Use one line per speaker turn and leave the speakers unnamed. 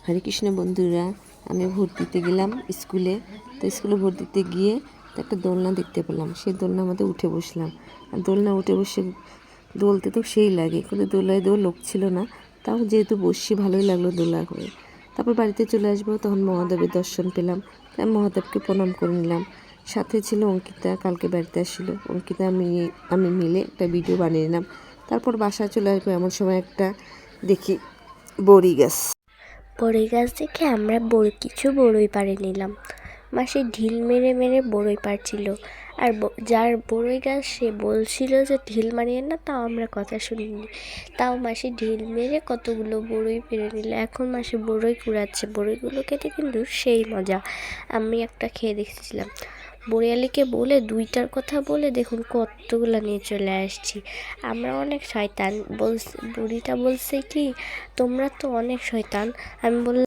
হরে কৃষ্ণ বন্ধুরা, আমি ভোট দিতে গেলাম স্কুলে। তো স্কুলে ভোট দিতে গিয়ে তো একটা দোলনা দেখতে পেলাম। সেই দোলনার মধ্যে উঠে বসলাম। আর দোলনা উঠে বসে দোলতে তো সেই লাগে, কিন্তু দোলায় লোক ছিল না। তাও যেহেতু বসছি ভালোই লাগলো দোলা করে। তারপর বাড়িতে চলে আসবো, তখন মহাদেবের দর্শন পেলাম। তাই মহাদেবকে প্রণাম করে নিলাম। সাথে ছিল অঙ্কিতা, কালকে বাড়িতে আসছিল। অঙ্কিতা আমি মিলে একটা ভিডিও বানিয়ে নিলাম। তারপর বাসায় চলে আসবো, এমন সময় একটা দেখি বড়ি গাছ।
বড়ই গাছ দেখে আমরা কিছু বড়ই পাড়ে নিলাম। মাসি ঢিল মেরে মেরে বড়ই পাড়ছিল। আর যার বড়ই গাছ সে বলছিল যে ঢিল মারিয়ে না, তাও আমরা কথা শুনিনি। তাও মাসি ঢিল মেরে কতগুলো বড়ই পেরে নিল। এখন মাসি বড়ই কুড়াচ্ছে। বড়ইগুলো খেতে কিন্তু সেই মজা। আমি একটা খেয়ে দেখেছিলাম। বড়িয়ালিকে বলে 2টার কথা বলে দেখুন কতগুলো নিয়ে চলে আসছি। আমরা অনেক শয়তান। বুড়িটা বলছে কি, তোমরা তো অনেক শয়তান। আমি বললাম